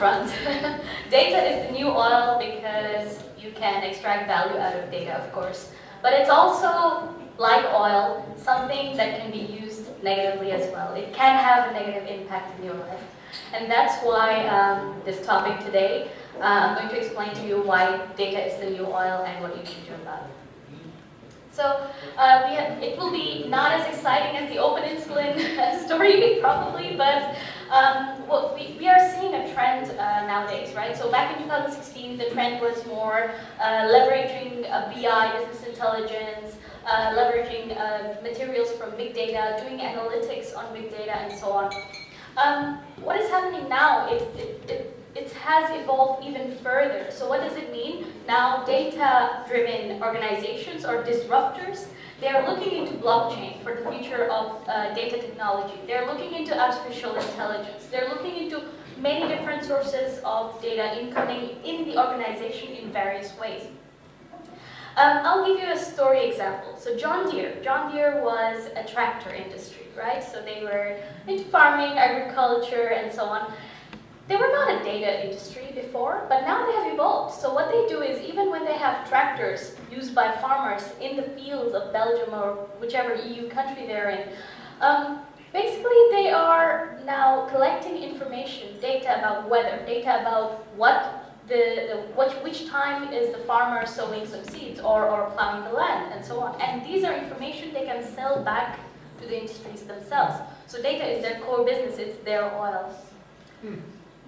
front. Data is the new oil because you can extract value out of data, of course. But it's also, like oil, something that can be used negatively as well. It can have a negative impact in your life. And that's why this topic today, I'm going to explain to you why data is the new oil and what you should do about it. So it will be not as exciting as the open insulin story probably, but we are seeing a trend nowadays, right? So back in 2016, the trend was more leveraging BI, business intelligence, leveraging materials from big data, doing analytics on big data, and so on. What is happening now is it has evolved even further. So what does it mean? Now data-driven organizations or disruptors, they're looking into blockchain for the future of data technology. They're looking into artificial intelligence. They're looking into many different sources of data incoming in the organization in various ways. I'll give you a story example. So John Deere was a tractor industry, right? So they were into farming, agriculture, and so on. They were not a data industry before, but now they have evolved. So what they do is, even when they have tractors used by farmers in the fields of Belgium or whichever EU country they're in, basically they are now collecting information, data about weather, data about which time is the farmer sowing some seeds or plowing the land, and so on. And these are information they can sell back to the industries themselves. So data is their core business, it's their oil.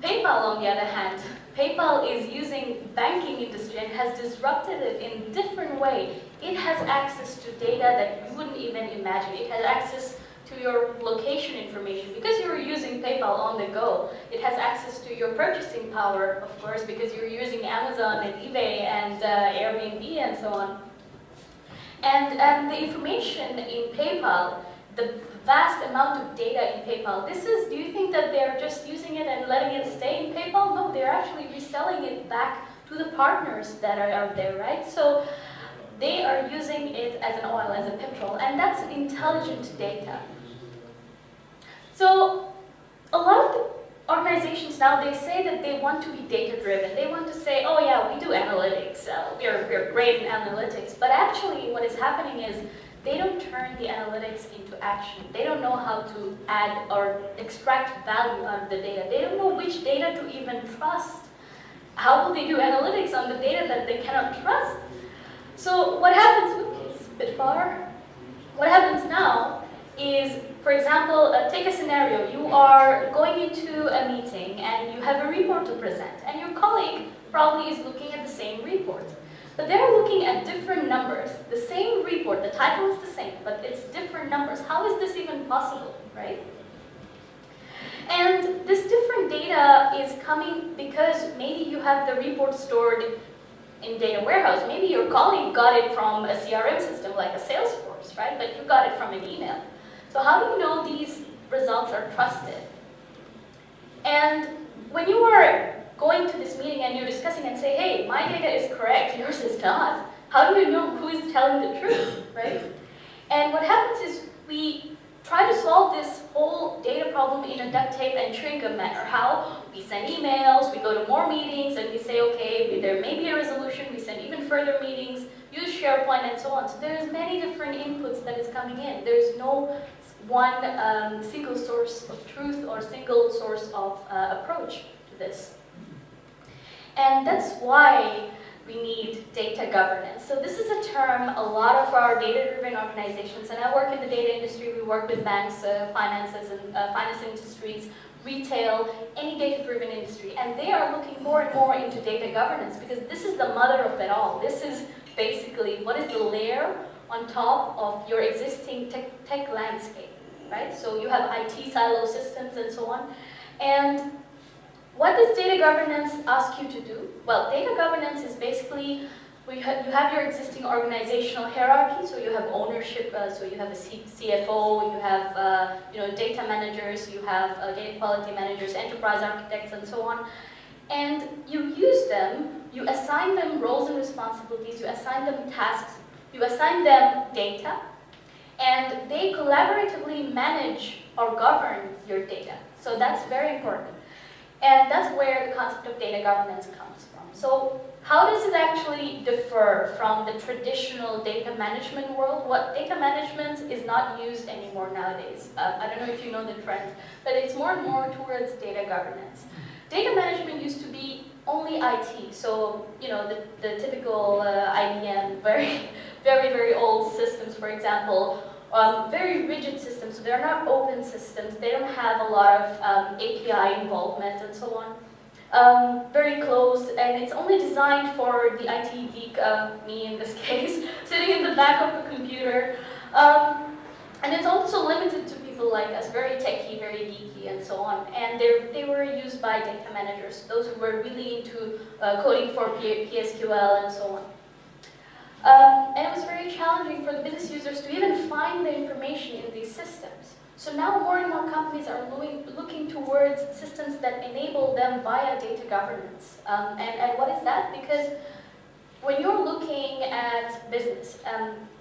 PayPal, on the other hand, PayPal is using banking industry and has disrupted it in a different way. It has access to data that you wouldn't even imagine. It has access to your location information because you're using PayPal on the go. It has access to your purchasing power, of course, because you're using Amazon and eBay and Airbnb and so on. And the information in PayPal, the vast amount of data in PayPal, do you think that they're just using it and letting it stay in PayPal? No, they're actually reselling it back to the partners that are out there, right? So they are using it as an oil, as a petrol, and that's intelligent data. So a lot of the organizations now, they say that they want to be data-driven. They want to say, oh yeah, we do analytics, we're great in analytics, but actually what is happening is they don't turn the analytics into action. They don't know how to add or extract value out of the data. They don't know which data to even trust. How will they do analytics on the data that they cannot trust? So what happens, oops, a bit far. What happens now is, for example, take a scenario. You are going into a meeting and you have a report to present, and your colleague probably is looking at the same report. But they're looking at different numbers. The same report, the title is the same, but it's different numbers. How is this even possible, right? And this different data is coming because maybe you have the report stored in data warehouse. Maybe your colleague got it from a CRM system like a Salesforce, right? But you got it from an email. So how do you know these results are trusted? And when you are going to this meeting and you're discussing and say, hey, my data is correct, yours is not, how do you know who is telling the truth, right? And what happens is we try to solve this whole data problem in a duct tape and chewing-gum manner. How? We send emails, we go to more meetings, and we say, okay, there may be a resolution, we send even further meetings, use SharePoint, and so on. So there's many different inputs that is coming in. There's no one single source of truth or single source of approach to this. And that's why we need data governance. So this is a term a lot of our data-driven organizations, and I work in the data industry, we work with banks, finance industries, retail, any data-driven industry, and they are looking more and more into data governance because this is the mother of it all. This is basically what is the layer on top of your existing tech landscape, right? So you have IT silo systems and so on. And what does data governance ask you to do? Well, data governance is basically, you have your existing organizational hierarchy, so you have ownership, so you have a CFO, you have data managers, you have data quality managers, enterprise architects, and so on. And you use them, you assign them roles and responsibilities, you assign them tasks, you assign them data, and they collaboratively manage or govern your data. So that's very important. And that's where the concept of data governance comes from. So how does it actually differ from the traditional data management world? What data management is not used anymore nowadays. I don't know if you know the trend, but it's more and more towards data governance. Data management used to be only IT, so you know the typical IBM, very old systems, for example, very rigid systems. So they're not open systems. They don't have a lot of API involvement and so on. Very closed, and it's only designed for the IT geek, me in this case, sitting in the back of a computer. And it's also limited to people like us, very techy, very geeky, and so on. And they were used by data managers, those who were really into coding for PSQL and so on. And it was very challenging for the business users to even find the information in these systems. So now more and more companies are looking towards systems that enable them via data governance. And what is that? Because when you're looking at business,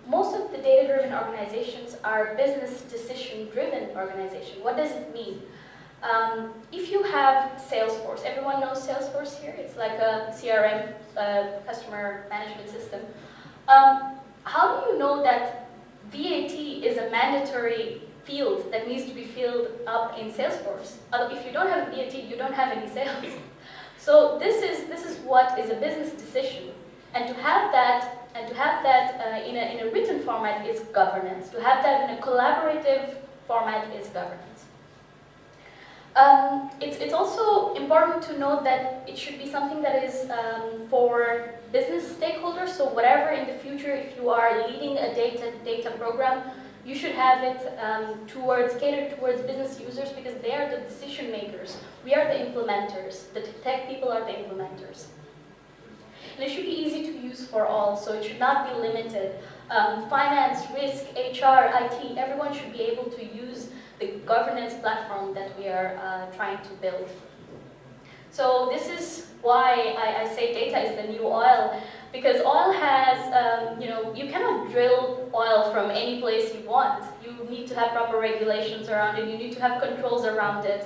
most of the data-driven organizations are business decision-driven organizations. What does it mean? If you have Salesforce, everyone knows Salesforce here? It's like a CRM, customer management system. How do you know that VAT is a mandatory field that needs to be filled up in Salesforce? If you don't have a VAT, you don't have any sales. So this is what is a business decision, and to have that in a written format is governance. To have that in a collaborative format is governance. It's also important to note that it should be something that is for business stakeholders. So whatever in the future, if you are leading a data program, you should have it catered towards business users, because they are the decision makers. We are the implementers. The tech people are the implementers. And it should be easy to use for all, so it should not be limited. Finance, risk, HR, IT, everyone should be able to use the governance platform that we are trying to build. So this is why I say data is the new oil, because oil has, you cannot drill oil from any place you want. You need to have proper regulations around it. You need to have controls around it.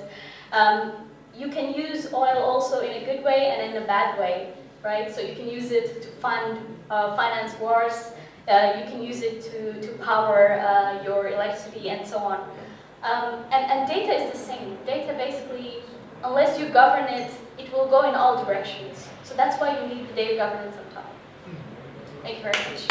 You can use oil also in a good way and in a bad way, right? So you can use it to fund finance wars. You can use it to power your electricity and so on. And data is the same. Data basically, unless you govern it, it will go in all directions. So that's why you need the data governance on top. Thank you very much.